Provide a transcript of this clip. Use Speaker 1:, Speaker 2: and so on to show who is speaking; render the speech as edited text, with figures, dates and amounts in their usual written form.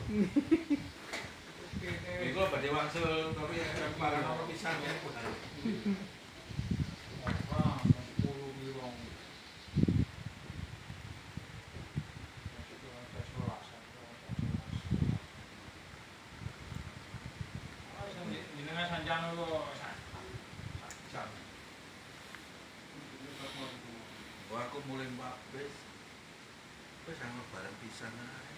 Speaker 1: Iku badhe wangsul tapi parang apa pisan ya.
Speaker 2: Apa 10 kilo. Jenengan sanjang kok jam.
Speaker 1: Wah, aku mulai mbak wis sama bareng pisan ae.